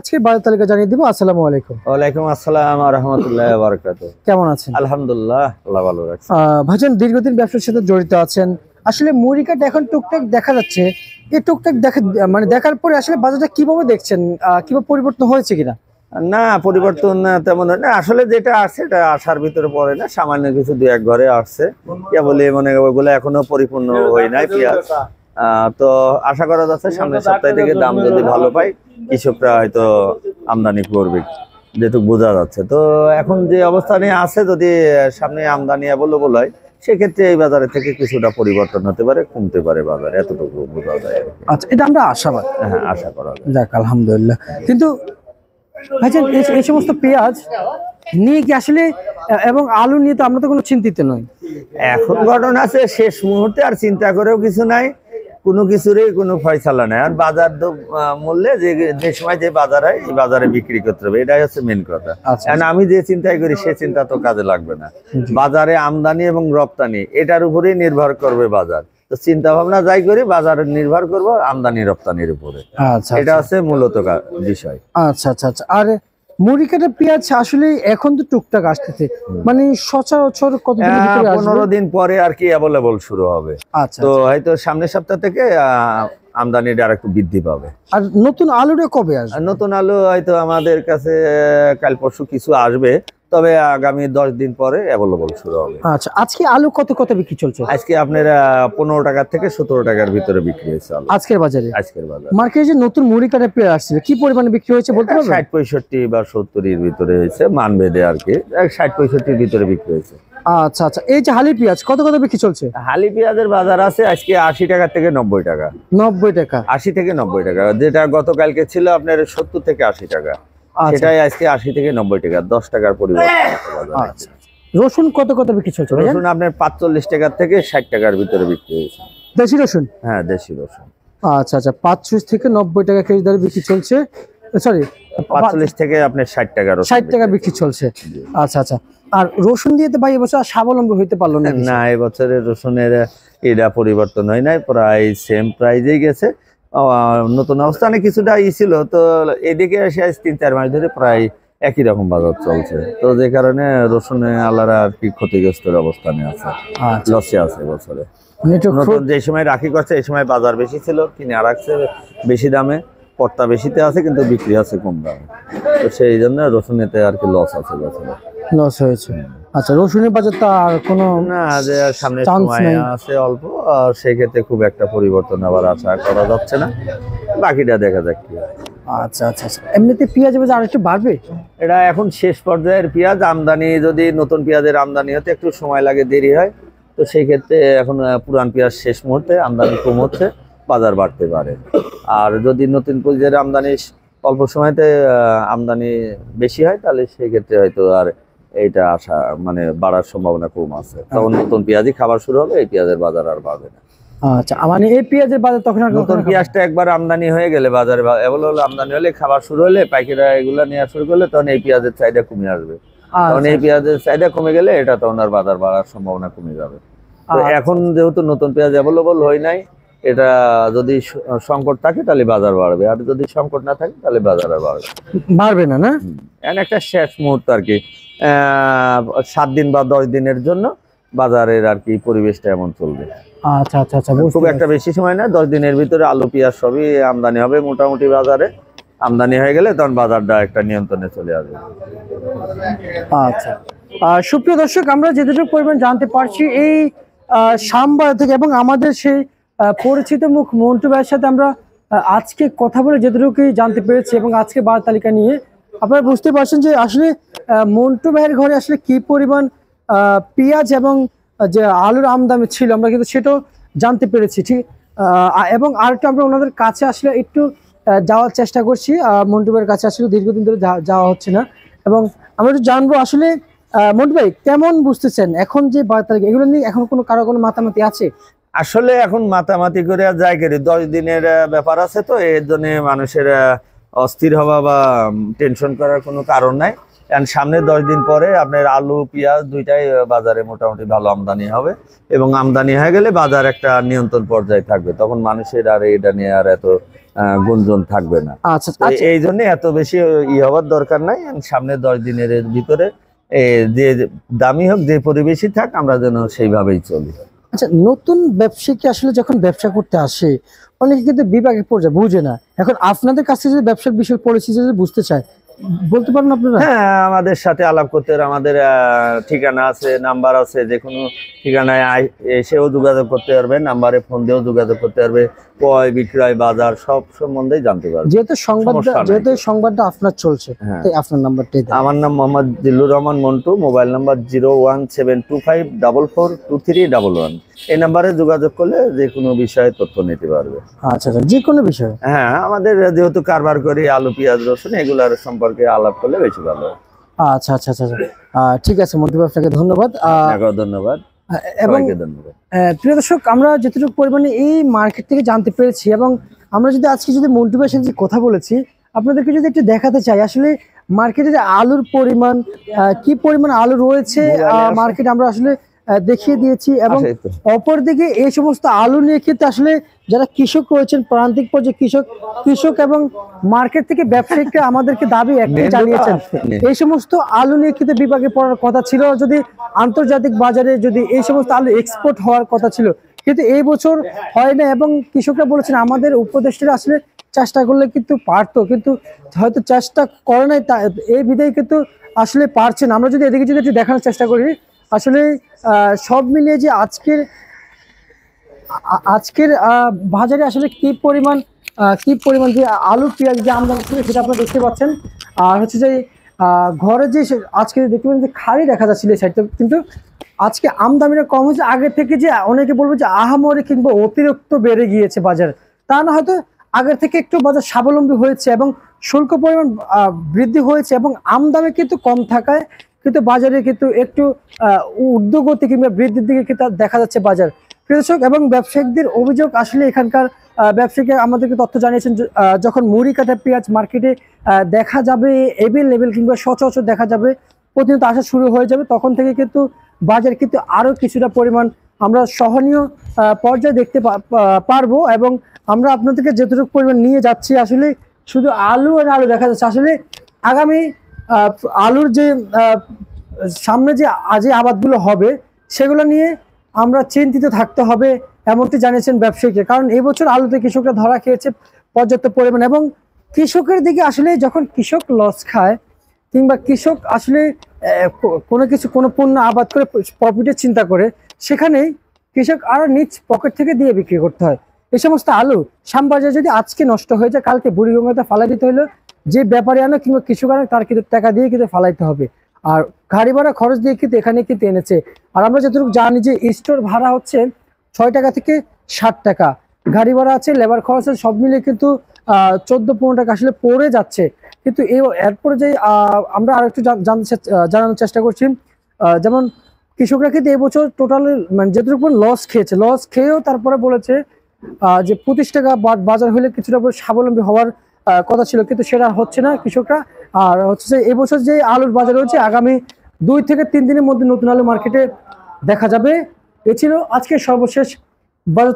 আজকের বাজার তালিকা জানিয়ে দিব। আসসালামু আলাইকুম। ওয়ালাইকুম আসসালাম ওয়া রাহমাতুল্লাহি ওয়া বারাকাতুহু। কেমন আছেন? আলহামদুলিল্লাহ, আল্লাহ ভালো রাখছে। ভাইজান দীর্ঘদিন ব্যবসার সাথে জড়িত আছেন। আসলে মুড়ি কাটা এখন টুকটাক দেখা যাচ্ছে। এই টুকটাক দেখার পরে আসলে বাজারটা কিভাবে দেখছেন? কিভাবে পরিবর্তন হয়েছে কিনা? না, পরিবর্তন তেমন হয় না। আসলে যেটা আসছে এটা আশার ভিতরে পড়ে না, সামান্য কিছু দুই এক ঘরে আসছে। বলে মানে ওইগুলো এখনো পরিপূর্ণ হয় নাই পেঁয়াজ। তো আশা করা যাচ্ছে সামনের সপ্তাহ থেকে দাম যদি ভালো পাই কৃষকরা হয়তো আমদানি করবে, যেটুকু বোঝা যাচ্ছে। তো এখন যে অবস্থানে আছে, যদি সামনে আমদানি অ্যাভেলেবল হয় সেক্ষেত্রে এই বাজারে থেকে কিছুটা পরিবর্তন হতে পারে, কমতে পারে বাজার, এতটুকু বোঝা যায়। আচ্ছা, এটা আমরা আশাবাদ। হ্যাঁ, আশা করা যায়। যাক আলহামদুলিল্লাহ। কিন্তু ভাইজান এই সমস্ত পেঁয়াজ নিয়ে কি আসলে এবং আলু নিয়ে তো আমরা তো কোনো চিন্তিত নই। এখন ঘটনা আছে, শেষ মুহূর্তে আর চিন্তা করেও কিছু নাই, কোনো কিছুরই কোনো ফয়সালা নাই। আর বাজার মূল্যে যে সময় যে বাজার হয় এই বাজারে বিক্রি করতে হবে, এটাই হচ্ছে মেন কথা। কারণ আমি যে চিন্তাই করি সে চিন্তা তো কাজে লাগবে না। বাজারে আমদানি এবং রপ্তানি এটার উপরেই নির্ভর করবে বাজার। তো চিন্তা ভাবনা যাই করি বাজার নির্ভর করবো আমদানি রপ্তানির উপরে। এটা হচ্ছে মূলত বিষয়। আচ্ছা আচ্ছা আচ্ছা। আর মুড়ি কাটা পেঁয়াজ আসলে এখন তো টুকটাক আসতেছে, মানে সচরাচর কত 15 দিন পরে আর কি অ্যাভেলেবল শুরু হবে। আচ্ছা, তো হয়তো সামনের সপ্তাহ থেকে আমদানিটা আর একটু বৃদ্ধি পাবে। আর নতুন আলুটা কবে আসবে? নতুন আলু হয়তো আমাদের কাছে কাল পরশু কিছু আসবে, তবে আগামী 10 দিন পরে অ্যাভেলেবল শুরু হবে। আচ্ছা, আজকে আলু কত বিক্রি চলছে? আজকে আপনার 15 টাকা থেকে 17 টাকার ভিতরে বিক্রি হয়েছে আলু আজকের বাজারে। আজকের বাজারে মার্কেটে যে নতুন মুড়ি কাটা পেঁয়াজ আসছে কি পরিমাণে বিক্রি হয়েছে বলতে পারবেন? 60-65 বা 70 এর ভিতরে হয়েছে, মানভেদে আর কি 60-65 এর ভিতরে বিক্রি হয়েছে। আচ্ছা আচ্ছা। এই যে হালি পেঁয়াজ কত বিক্রি চলছে? হালি পেঁয়াজের বাজার আছে আজকে 80 টাকা থেকে 90 টাকা। 90 টাকা? 80 থেকে 90 টাকা, যেটা গতকালকে ছিল আপনার 70 থেকে 80 টাকা, সেটাই আজকে 80 থেকে 90 টাকা, 10 টাকার পরিবর্তন। আচ্ছা, রসুন কত বিক্রি চলছে? রসুন আপনার 45 টাকা থেকে 60 টাকার ভিতরে বিক্রি হয়েছে। দেশি রসুন? হ্যাঁ, দেশি রসুন। আচ্ছা আচ্ছা, 45 থেকে 90 টাকা কেজি দরে বিক্রি চলছে। সরি, 45 থেকে আপনার 60 টাকা, 60 টাকা বিক্রি চলছে। আচ্ছা আচ্ছা। আর রসুন দিয়ে তো ভাই এবছর স্বাবলম্বী হইতে পারলো না। না, এবছরের রসুনের এটা পরিবর্তন হয় নাই, প্রায় সেম প্রাইজেই গেছে। নতুন অবস্থানে কিছুটা ছিল, তো এদিকে এসে 3-4 মাস ধরে প্রায় একই রকম বাজার চলছে। তো যে কারণে রসুনে আলাদা আর কি ক্ষতিগ্রস্তের অবস্থানে আছে, লসে আছে এবছরে। নতুন যে সময় রাখি করছে এই সময় বাজার বেশি ছিল, কিনে রাখছে বেশি দামে, পর্তা বেশিতে আছে কিন্তু বিক্রি আছে কম দামে। তো সেই জন্য রসুনেতে আর কি লস আছে, লস হয়েছে। আচ্ছা, রসুনের বাজারটা আর কোনো না, যে সামনে সময় আছে অল্প, আর সেই ক্ষেত্রে খুব একটা পরিবর্তন আবার আশা করা যাচ্ছে না, বাকিটা দেখা যাক কি হয়। আচ্ছা আচ্ছা আচ্ছা। এমনিতে পেঁয়াজের বাজার আরেকটু বাড়বে? এটা এখন শেষ পর্যায়ের পেঁয়াজ, আমদানি যদি নতুন পেঁয়াজের আমদানি হতে একটু সময় লাগে, দেরি হয়। তো সেই ক্ষেত্রে এখন পুরান পেঁয়াজ শেষ মুহূর্তে আমদানি কম হচ্ছে, বাজার বাড়তে পারে। আর যদি নতুন পেঁয়াজের আমদানি অল্প সময়তে আমদানি বেশি হয় তাহলে সেই ক্ষেত্রে হয়তো আর এইটা আশা মানে বাড়ার সম্ভাবনা কম আছে। তখন নতুন পেঁয়াজই খাবার শুরু হবে, এই পেঁয়াজের বাজার আর বাড়বে না। আচ্ছা, মানে এই পেঁয়াজের বাজার তখন নতুন পেঁয়াজটা একবার আমদানি হয়ে গেলে, বাজারে অ্যাভেলেবল আমদানি হলে, খাবার শুরু হলে, পাইকাররা এগুলা নেওয়া শুরু করলে, তখন এই পেঁয়াজের চাহিদা কমে আসবে। তখন এই পেঁয়াজের চাহিদা কমে গেলে এটা তখন আর বাজার বাড়ার সম্ভাবনা কমে যাবে। তো এখন যেহেতু নতুন পেঁয়াজ অ্যাভেলেবল হয় নাই, এটা যদি সংকট থাকে তাহলে বাজার বাড়বে, আর যদি সংকট না থাকে তাহলে বাজার আর বাড়বে না। না, একটা শেষ মুহূর্ত আর কি, 7 দিন বা 10 দিনের জন্য বাজারের আর কি পরিবেশটা এমন চলবে। আচ্ছা আচ্ছা আচ্ছা, খুব একটা বেশি সময় না, 10 দিনের ভিতরে আলু পেঁয়াজ সবই আমদানি হবে মোটামুটি। বাজারে আমদানি হয়ে গেলে তখন বাজারটা একটা নিয়ন্ত্রণে চলে আসবে। আচ্ছা, সুপ্রিয় দর্শক, আমরা যেটুকু পরিমাণ জানতে পারছি এই সামবার থেকে, এবং আমাদের সেই পরিচিত মুখ মন্টু ভাইয়ের সাথে আমরা আজকে কথা বলে যেটুকু জানতে পেরেছি, এবং আজকে বাজার তালিকা নিয়ে আপনারা বুঝতে পারছেন যে আসলে মন্টু ভাইয়ের ঘরে আসলে কি পরিমাণ পেঁয়াজ এবং যে আলুর আমদানি ছিল, আমরা কিন্তু সেটাও জানতে পেরেছি। ঠিক, এবং আরেকটু আমরা ওনাদের কাছে আসলে একটু যাওয়ার চেষ্টা করছি। মন্টু ভাইয়ের কাছে আসলে দীর্ঘদিন ধরে যাওয়া হচ্ছে না, এবং আমরা একটু জানবো আসলে মন্টু ভাই কেমন বুঝতেছেন এখন যে বাজার তালিকা, এগুলো নিয়ে এখন কোনো মাতামাতি আছে? আসলে এখন মাতামাতি করে আর যাই করি, 10 দিনের ব্যাপার আছে, তো এর জন্য মানুষের অস্থির হওয়া বা টেনশন করার কোনো কারণ নাই। কারণ সামনে 10 দিন পরে আপনার আলু পেঁয়াজ দুইটাই বাজারে মোটামুটি ভালো আমদানি হবে, এবং আমদানি হয়ে গেলে বাজার একটা নিয়ন্ত্রণ পর্যায়ে থাকবে, তখন মানুষের আর এটা নিয়ে আর এত গুঞ্জন থাকবে না। আচ্ছা তো এই জন্য এত বেশি হওয়ার দরকার নাই। সামনে 10 দিনের ভিতরে যে দামি হোক, যে পরিবেশই থাক, আমরা যেন সেইভাবেই চলি। আচ্ছা, নতুন ব্যবসায়ী আসলে যখন ব্যবসা করতে আসে অনেকে কিন্তু বিভাগে পড়ে বুঝে না। এখন আপনাদের কাছে যদি ব্যবসার বিষয় পরিস্থিতি যদি বুঝতে চায়, বলতে পারেন আপনারা? হ্যাঁ, আমাদের সাথে আলাপ করতে পারে। আমাদের ঠিকানা আছে, নাম্বার আছে, যে কোনো ঠিকানায় এসেও যোগাযোগ করতে পারবে, নাম্বারে ফোন দিয়েও যোগাযোগ করতে পারবে। ক্রয় বিক্রয় বাজার সব সম্বন্ধেই জানতে পারবে। যেহেতু সংবাদটা আপনার চলছে, তাই আপনার নাম্বারটাই দেন। আমার নাম মোহাম্মদ জিল্লুর রহমান মন্টু, মোবাইল নাম্বার 01725442311। এই নাম্বারে যোগাযোগ করলে যে কোনো বিষয়ে তথ্য নিতে পারবে। আচ্ছা, যে কোনো বিষয়ে। হ্যাঁ, আমাদের যেহেতু কারবার করি আলু পেঁয়াজ রসুন, এগুলার সম্পর্কে আলাপ করলে বেশি ভালো। আচ্ছা আচ্ছা আচ্ছা, ঠিক আছে মন্টু, আপনাকে ধন্যবাদ। ধন্যবাদ এবং ধন্যবাদ। প্রিয় দর্শক, আমরা যতটুকু পরিমাণে এই মার্কেট থেকে জানতে পেরেছি, এবং আমরা যদি আজকে যদি মন্টু ভাইয়ের সাথে কথা বলেছি, আপনাদেরকে যদি একটু দেখাতে চাই আসলে মার্কেটে যে আলুর পরিমাণ, কি পরিমাণ আলু রয়েছে মার্কেট, আমরা আসলে দেখিয়ে দিয়েছি। এবং অপরদিকে এই সমস্ত আলু নিয়ে কিন্তু আসলে যারা কৃষক রয়েছেন, প্রান্তিক পর্যায়ে কৃষক এবং মার্কেট থেকে ব্যবসায়িকরা আমাদেরকে দাবি একটাই জানিয়েছেন, এই সমস্ত আলু নিয়ে কিন্তু বিভাগে পড়ার কথা ছিল, যদি আন্তর্জাতিক বাজারে যদি এই সমস্ত আলু এক্সপোর্ট হওয়ার কথা ছিল, কিন্তু এই বছর হয় না। এবং কৃষকরা বলেছেন আমাদের উপদেষ্টারা আসলে চেষ্টা করলে কিন্তু পারতো, কিন্তু হয়তো চেষ্টা করে নাই, এই বিধায় কিন্তু আসলে পারছেন। আমরা যদি এদিকে যদি একটু দেখানোর চেষ্টা করি, আসলে সব মিলিয়ে যে আজকের বাজারে আসলে কি পরিমাণ যে আলু পেঁয়াজ যে আমদানি ছিল সেটা আপনারা দেখতে পাচ্ছেন। আর হচ্ছে যে ঘরে যে আজকে দেখতে পাচ্ছেন যে খালি দেখা যাচ্ছিল এই সাইডটা, কিন্তু আজকে আমদানিটা কম হয়েছে। আগে থেকে যে অনেকে বলবো যে আহামরি কিংবা অতিরিক্ত বেড়ে গিয়েছে বাজার, তা না, হয়তো আগের থেকে একটু বাজার স্বাবলম্বী হয়েছে এবং শুল্ক পরিমাণ বৃদ্ধি হয়েছে, এবং আমদানি কিন্তু কম থাকায় কিন্তু বাজারে কিন্তু একটু ঊর্ধ্বগতি কিংবা বৃদ্ধির দিকে কিন্তু দেখা যাচ্ছে বাজার। কৃষক এবং ব্যবসায়িকদের অভিযোগ, আসলে এখানকার ব্যবসায়ীকে আমাদেরকে তথ্য জানিয়েছেন, যখন মুড়ি কাটা পেঁয়াজ মার্কেটে দেখা যাবে এভেলেবেল কিংবা সচরাচর দেখা যাবে, প্রতিনিয়ত আসা শুরু হয়ে যাবে, তখন থেকে কিন্তু বাজার কিন্তু আরো কিছুটা পরিমাণ আমরা সহনীয় পর্যায়ে দেখতে পারবো। এবং আমরা আপনাদেরকে যতটুকু পরিমাণ নিয়ে যাচ্ছি, আসলে শুধু আলু আর আলু দেখা যাচ্ছে। আসলে আগামী আলুর যে সামনে যে আবাদগুলো হবে সেগুলো নিয়ে আমরা চিন্তিত থাকতে হবে, এমনটি জানিয়েছেন ব্যবসায়ীকে। কারণ এই বছর আলুতে কৃষকরা ধরা খেয়েছে পর্যাপ্ত পরিমাণ, এবং কৃষকের দিকে আসলে যখন কৃষক লস খায় কিংবা কৃষক আসলে কোনো পণ্য আবাদ করে প্রফিটের চিন্তা করে, সেখানেই কৃষক আরো নিজ পকেট থেকে দিয়ে বিক্রি করতে হয়। এই সমস্ত আলু শ্যামবাজারে যদি আজকে নষ্ট হয়ে যায়, কালকে বুড়িগঙ্গাতে ফালাই দিতে হলো, যে ব্যাপারে আনো কিংবা কৃষক আনো তার কিন্তু টাকা দিয়ে কিন্তু ফালাইতে হবে, আর গাড়ি ভাড়া খরচ দিয়ে কিন্তু এখানে কিন্তু এনেছে। আর আমরা যতটুকু জানি যে স্টোর ভাড়া হচ্ছে 6 টাকা থেকে 60 টাকা, গাড়ি ভাড়া আছে, লেবার খরচ আছে, সব মিলে কিন্তু 14-15 টাকা আসলে পড়ে যাচ্ছে। কিন্তু এরপরে যে আমরা আরেকটু জানানোর চেষ্টা করছি, যেমন কৃষকরা কিন্তু এবছর টোটাল মানে যেটুকু লস খেয়েও তারপরে বলেছে যে 25 টাকা বাজার হলে কিছুটা স্বাবলম্বী হওয়ার কথা ছিল, কিন্তু সেটা হচ্ছে না কৃষকরা। আর হচ্ছে যে এবছর যে আলুর বাজার রয়েছে, আগামী 2 থেকে 3 দিনের মধ্যে নতুন আলু মার্কেটে দেখা যাবে। এ ছিল আজকে সর্বশেষ বাজার।